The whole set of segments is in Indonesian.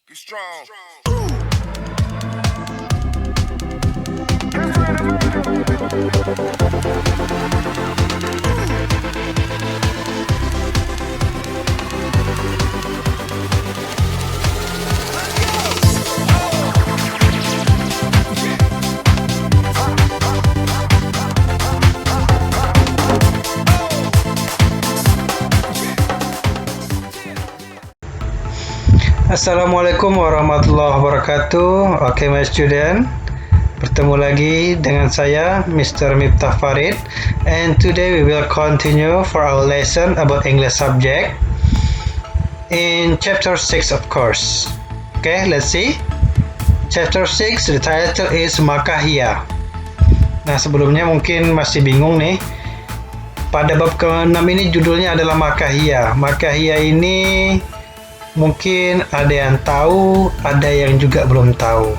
Be strong. Assalamualaikum warahmatullahi wabarakatuh. Okay, my student, bertemu lagi dengan saya Mr. Miftah Farid, and today we will continue for our lesson about English subject in chapter 6, of course. Okay, let's see. Chapter 6, the title is Makahia. Nah, sebelumnya mungkin masih bingung nih. Pada bab ke-6 ini judulnya adalah Makahia. Makahia ini mungkin ada yang tahu, ada yang juga belum tahu.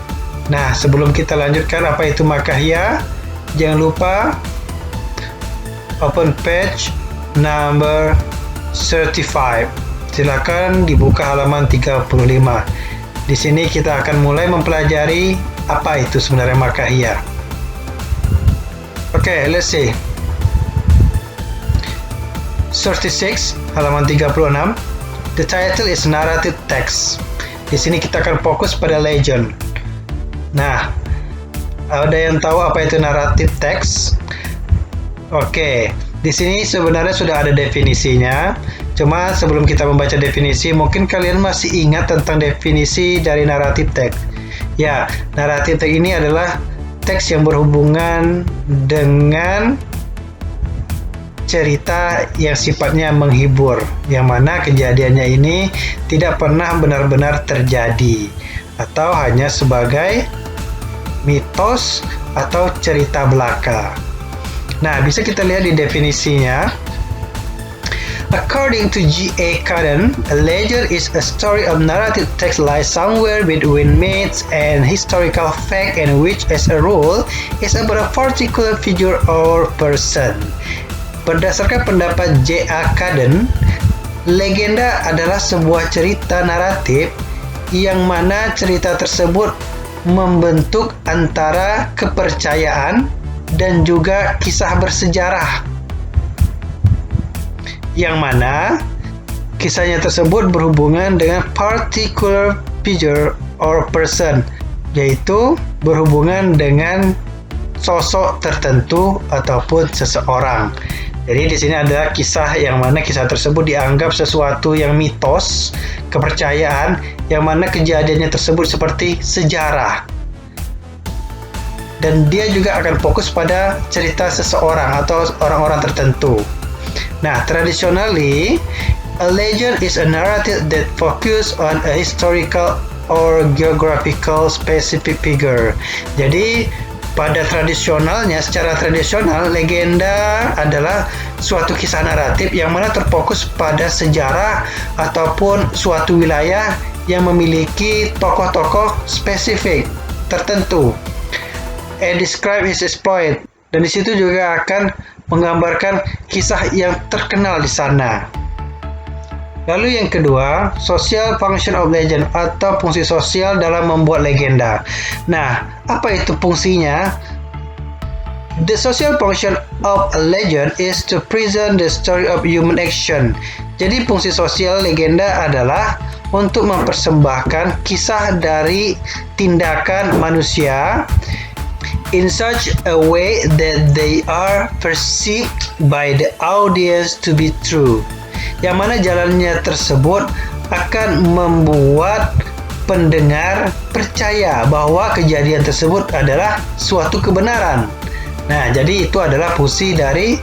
Nah, sebelum kita lanjutkan apa itu Makahia, jangan lupa open page number 35. Silakan dibuka halaman 35. Di sini kita akan mulai mempelajari apa itu sebenarnya Makahia. Okay, let's see. 36 halaman 36. The title is narrative text. Di sini kita akan fokus pada legend. Nah, ada yang tahu apa itu narrative text? Oke, di sini sebenarnya sudah ada definisinya. Cuma sebelum kita membaca definisi, mungkin kalian masih ingat tentang definisi dari narrative text. Ya, narrative text ini adalah teks yang berhubungan dengan cerita yang sifatnya menghibur, yang mana kejadiannya ini tidak pernah benar-benar terjadi atau hanya sebagai mitos atau cerita belaka. Nah, bisa kita lihat di definisinya. According to G.A. Cudden, a legend is a story of narrative text lies somewhere between myths and historical fact, and which as a rule is about a particular figure or person. Berdasarkan pendapat J.A. Cudden, legenda adalah sebuah cerita naratif yang mana cerita tersebut membentuk antara kepercayaan dan juga kisah bersejarah, yang mana kisahnya tersebut berhubungan dengan particular figure or person, yaitu berhubungan dengan sosok tertentu ataupun seseorang. Jadi di sini ada kisah yang mana kisah tersebut dianggap sesuatu yang mitos, kepercayaan, yang mana kejadiannya tersebut seperti sejarah. Dan dia juga akan fokus pada cerita seseorang atau orang-orang tertentu. Nah, traditionally, a legend is a narrative that focus on a historical or geographical specific figure. Jadi pada tradisionalnya, secara tradisional, legenda adalah suatu kisah naratif yang mana terfokus pada sejarah ataupun suatu wilayah yang memiliki tokoh-tokoh spesifik tertentu. And describe his exploit. Dan di situ juga akan menggambarkan kisah yang terkenal di sana. Lalu yang kedua, social function of legend atau fungsi sosial dalam membuat legenda. Nah, apa itu fungsinya? The social function of a legend is to present the story of human action. Jadi fungsi sosial legenda adalah untuk mempersembahkan kisah dari tindakan manusia in such a way that they are perceived by the audience to be true. Yang mana jalannya tersebut akan membuat pendengar percaya bahwa kejadian tersebut adalah suatu kebenaran. Nah, jadi itu adalah fungsi dari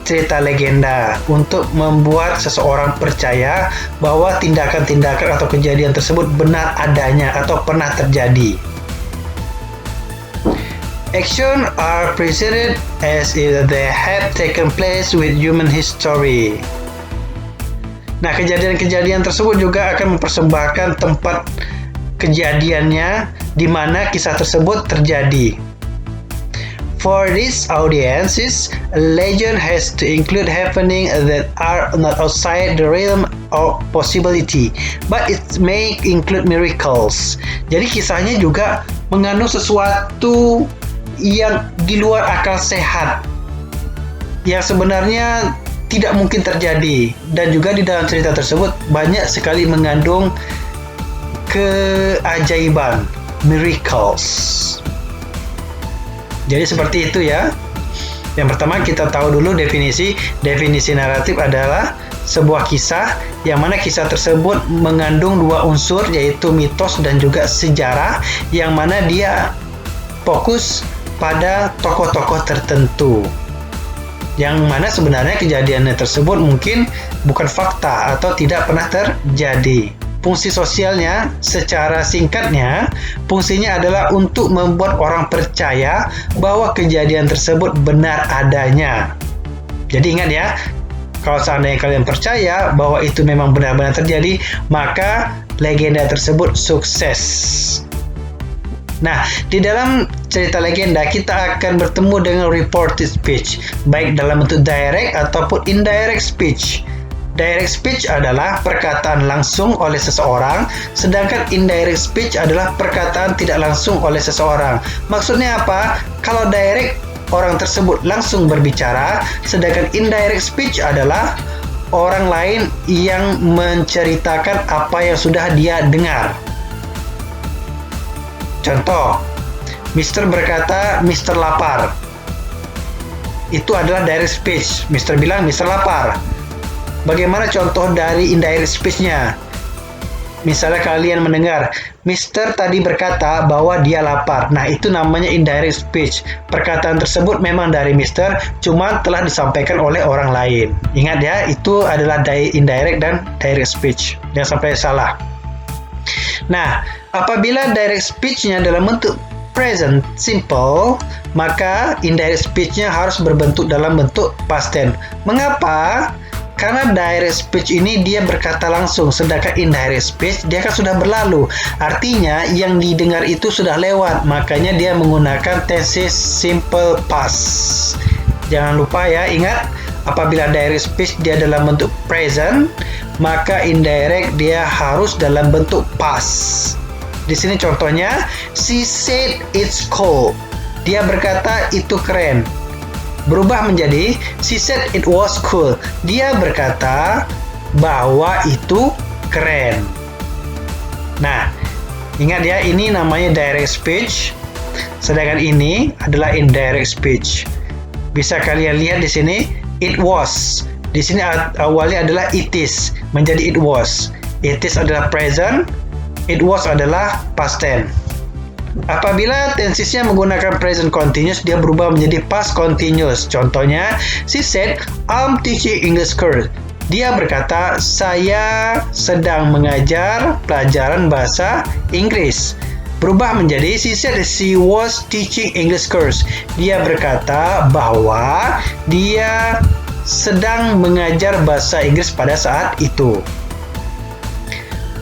cerita legenda, untuk membuat seseorang percaya bahwa tindakan-tindakan atau kejadian tersebut benar adanya atau pernah terjadi. Action are presented as if they have taken place with human history. Nah, kejadian-kejadian tersebut juga akan mempersembahkan tempat kejadiannya di mana kisah tersebut terjadi. For these audiences, a legend has to include happenings that are not outside the realm or possibility, but it may include miracles. Jadi kisahnya juga mengandung sesuatu yang di luar akal sehat, yang sebenarnya tidak mungkin terjadi, dan juga di dalam cerita tersebut banyak sekali mengandung keajaiban, miracles. Jadi seperti itu ya. Yang pertama kita tahu dulu definisi naratif adalah sebuah kisah yang mana kisah tersebut mengandung dua unsur, yaitu mitos dan juga sejarah, yang mana dia fokus pada tokoh-tokoh tertentu, yang mana sebenarnya kejadiannya tersebut mungkin bukan fakta atau tidak pernah terjadi. Fungsi sosialnya secara singkatnya, fungsinya adalah untuk membuat orang percaya bahwa kejadian tersebut benar adanya. Jadi ingat ya, kalau seandainya kalian percaya bahwa itu memang benar-benar terjadi, maka legenda tersebut sukses. Nah, di dalam cerita legenda kita akan bertemu dengan reported speech, baik dalam bentuk direct ataupun indirect speech. Direct speech adalah perkataan langsung oleh seseorang, sedangkan indirect speech adalah perkataan tidak langsung oleh seseorang. Maksudnya apa? Kalau direct, orang tersebut langsung berbicara, sedangkan indirect speech adalah orang lain yang menceritakan apa yang sudah dia dengar. Contoh, Mr. berkata, Mr. lapar. Itu adalah direct speech. Mr. bilang, Mr. lapar. Bagaimana contoh dari indirect speech-nya? Misalnya kalian mendengar, Mr. tadi berkata bahwa dia lapar. Nah, itu namanya indirect speech. Perkataan tersebut memang dari Mr., cuma telah disampaikan oleh orang lain. Ingat ya, itu adalah indirect dan direct speech. Jangan sampai salah. Nah, apabila direct speech-nya dalam bentuk present simple, maka indirect speech-nya harus berbentuk dalam bentuk past tense. Mengapa? Karena direct speech ini dia berkata langsung, sedangkan indirect speech dia kan sudah berlalu. Artinya yang didengar itu sudah lewat, makanya dia menggunakan tense simple past. Jangan lupa ya, ingat, apabila direct speech dia dalam bentuk present, maka indirect dia harus dalam bentuk past. Di sini contohnya, she said it's cool. Dia berkata itu keren. Berubah menjadi she said it was cool. Dia berkata bahwa itu keren. Nah, ingat ya, ini namanya direct speech, sedangkan ini adalah indirect speech. Bisa kalian lihat di sini, it was. Di sini awalnya adalah it is, menjadi it was. It is adalah present, it was adalah past tense. Apabila tensesnya menggunakan present continuous, dia berubah menjadi past continuous. Contohnya, she said, I'm teaching English course. Dia berkata, saya sedang mengajar pelajaran bahasa Inggris. Berubah menjadi, she said she was teaching English course. Dia berkata bahwa dia sedang mengajar bahasa Inggris pada saat itu.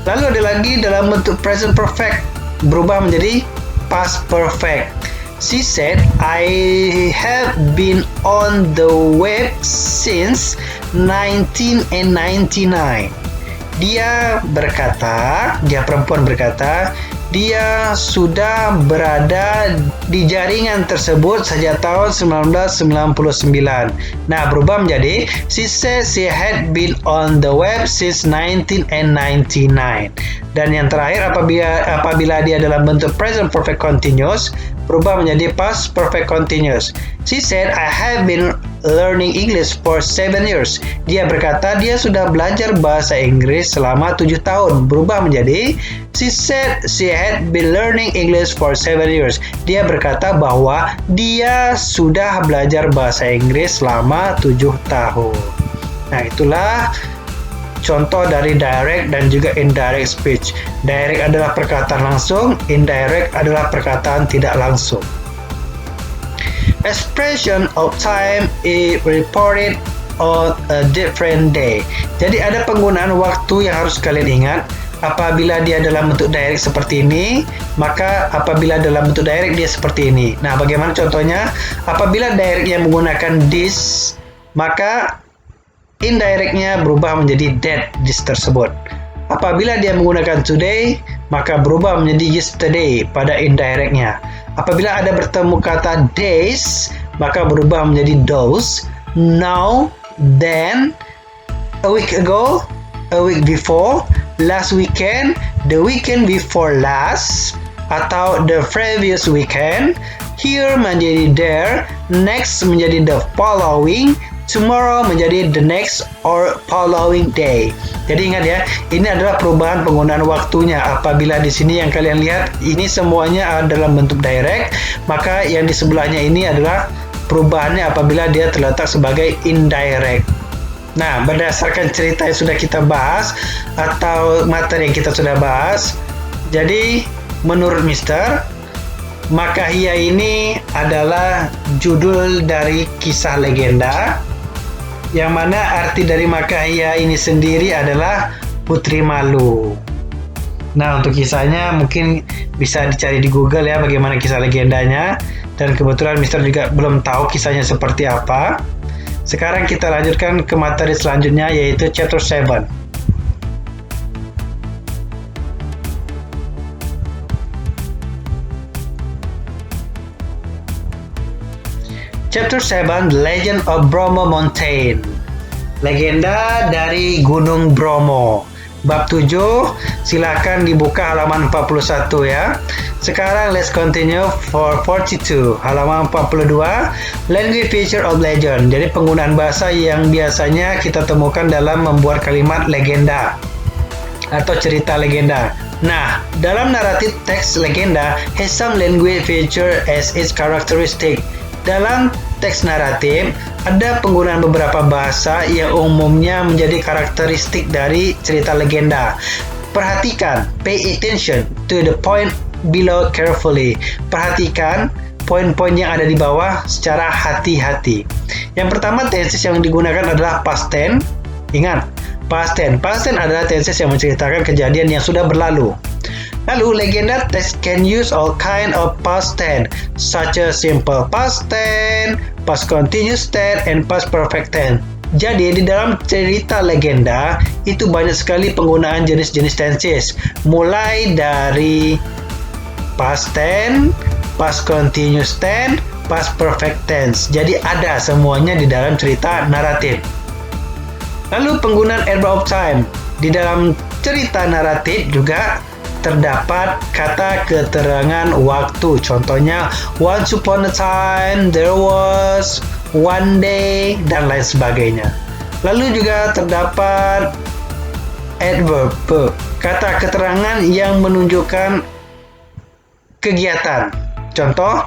Lalu ada lagi dalam bentuk present perfect, berubah menjadi past perfect. She said, I have been on the web since 1999. Dia perempuan berkata, dia sudah berada di jaringan tersebut sejak tahun 1999. Nah, berubah menjadi, she said she had been on the web since 1999. Dan yang terakhir, apabila dia dalam bentuk present perfect continuous, berubah menjadi past perfect continuous. She said, I have been learning English for 7 years. Dia berkata dia sudah belajar bahasa Inggris selama 7 tahun. Berubah menjadi, she said she had been learning English for 7 years. Dia berkata bahwa dia sudah belajar bahasa Inggris selama 7 tahun. Nah, itulah contoh dari direct dan juga indirect speech. Direct adalah perkataan langsung, indirect adalah perkataan tidak langsung. Expression of time is reported on a different day. Jadi ada penggunaan waktu yang harus kalian ingat. Apabila dia dalam bentuk direct seperti ini, maka apabila dalam bentuk direct dia seperti ini. Nah, bagaimana contohnya? Apabila direct yang menggunakan this, maka indirectnya berubah menjadi did tersebut. Apabila dia menggunakan today, maka berubah menjadi yesterday pada indirectnya. Apabila ada bertemu kata days, maka berubah menjadi those, now, then, a week ago, a week before, last weekend, the weekend before last, atau the previous weekend, here menjadi there, next menjadi the following, tomorrow menjadi the next or following day. Jadi ingat ya, ini adalah perubahan penggunaan waktunya. Apabila di sini yang kalian lihat, ini semuanya dalam bentuk direct, maka yang di sebelahnya ini adalah perubahannya apabila dia terletak sebagai indirect. Nah, berdasarkan cerita yang sudah kita bahas atau materi yang kita sudah bahas, jadi menurut Mister, Makahia ini adalah judul dari kisah legenda, yang mana arti dari Makahia ini sendiri adalah Putri Malu. Nah, untuk kisahnya mungkin bisa dicari di Google ya, bagaimana kisah legendanya. Dan kebetulan Mister juga belum tahu kisahnya seperti apa. Sekarang kita lanjutkan ke materi selanjutnya, yaitu chapter 7. Chapter 7, The Legend of Bromo Mountain. Legenda dari Gunung Bromo. Bab 7, silakan dibuka halaman 41 ya. Sekarang let's continue for 42, halaman 42, language feature of legend. Jadi penggunaan bahasa yang biasanya kita temukan dalam membuat kalimat legenda atau cerita legenda. Nah, dalam naratif teks legenda has some language feature as its characteristic. Dalam teks naratif, ada penggunaan beberapa bahasa yang umumnya menjadi karakteristik dari cerita legenda. Perhatikan, pay attention to the point below carefully. Perhatikan poin-poin yang ada di bawah secara hati-hati. Yang pertama, tenses yang digunakan adalah past tense. Ingat, past tense. Past tense adalah tenses yang menceritakan kejadian yang sudah berlalu. Lalu, legenda text can use all kind of past tense, such as simple past tense, past continuous tense, and past perfect tense. Jadi, di dalam cerita legenda, itu banyak sekali penggunaan jenis-jenis tenses, mulai dari past tense, past continuous tense, past perfect tense. Jadi, ada semuanya di dalam cerita naratif. Lalu, penggunaan adverb of time. Di dalam cerita naratif juga terdapat kata keterangan waktu. Contohnya, once upon a time, there was, one day, dan lain sebagainya. Lalu juga terdapat adverb, kata keterangan yang menunjukkan kegiatan. Contoh,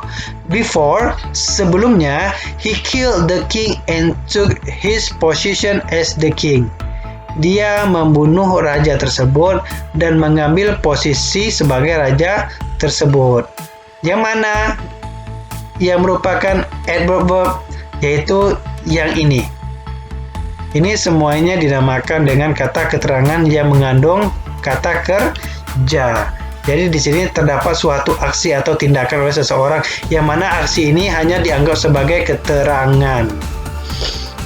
before, sebelumnya, he killed the king and took his position as the king. Dia membunuh raja tersebut dan mengambil posisi sebagai raja tersebut. Yang mana yang merupakan adverb, yaitu yang ini. Ini semuanya dinamakan dengan kata keterangan yang mengandung kata kerja. Jadi di sini terdapat suatu aksi atau tindakan oleh seseorang, yang mana aksi ini hanya dianggap sebagai keterangan.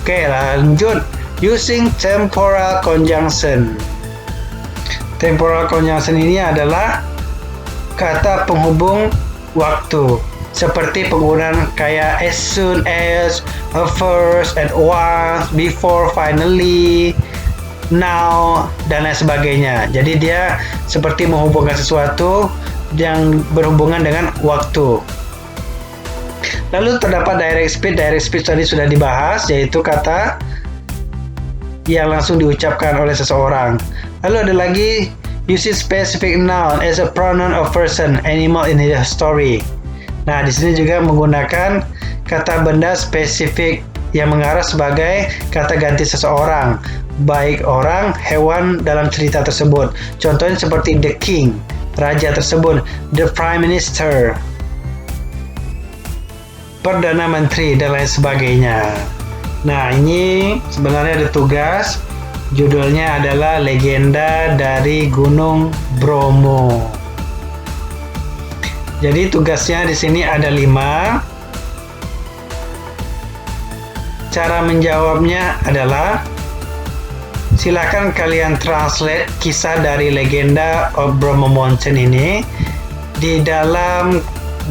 Oke, lanjut. Using temporal conjunction. Temporal conjunction ini adalah kata penghubung waktu, seperti penggunaan kayak as soon as, first, at once, before, finally, now, dan lain sebagainya. Jadi dia seperti menghubungkan sesuatu yang berhubungan dengan waktu. Lalu terdapat direct speech. Direct speech tadi sudah dibahas, yaitu kata yang langsung diucapkan oleh seseorang. Lalu ada lagi using specific noun as a pronoun of person, animal in the story. Nah, di sini juga menggunakan kata benda spesifik yang mengarah sebagai kata ganti seseorang, baik orang, hewan dalam cerita tersebut. Contohnya seperti the king, raja tersebut, the prime minister, perdana menteri, dan lain sebagainya. Nah, ini sebenarnya ada tugas. Judulnya adalah Legenda dari Gunung Bromo. Jadi tugasnya di sini ada 5. Cara menjawabnya adalah Silakan kalian translate kisah dari legenda of Bromo Mountain ini di dalam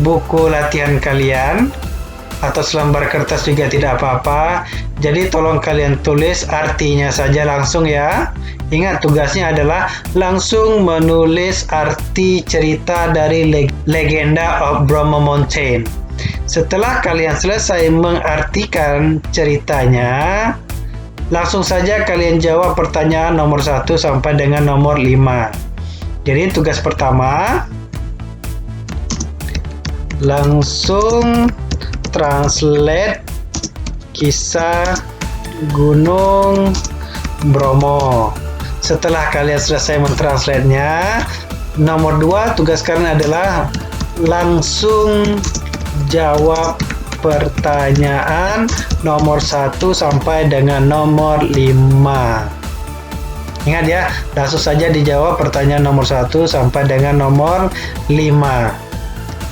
buku latihan kalian atau selembar kertas juga tidak apa-apa. Jadi tolong kalian tulis artinya saja langsung ya. Ingat, tugasnya adalah langsung menulis arti cerita dari legenda of Bromo Mountain. Setelah kalian selesai mengartikan ceritanya, langsung saja kalian jawab pertanyaan nomor 1 sampai dengan nomor 5. Jadi tugas pertama, langsung translate kisah Gunung Bromo. Setelah kalian selesai mentranslate-nya, nomor 2 tugas kalian adalah langsung jawab pertanyaan nomor 1 sampai dengan nomor 5. Ingat ya, langsung saja dijawab pertanyaan nomor 1 sampai dengan nomor 5.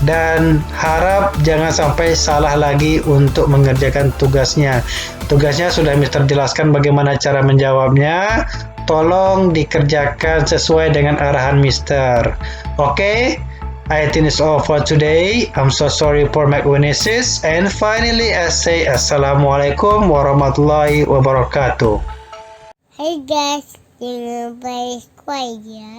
Dan harap jangan sampai salah lagi untuk mengerjakan tugasnya. Tugasnya sudah Mister jelaskan bagaimana cara menjawabnya. Tolong dikerjakan sesuai dengan arahan Mister. Oke? I think it's all for today. I'm so sorry for my weaknesses. And finally, I say Assalamualaikum warahmatullahi wabarakatuh. Hey guys, jangan lupa subscribe ya.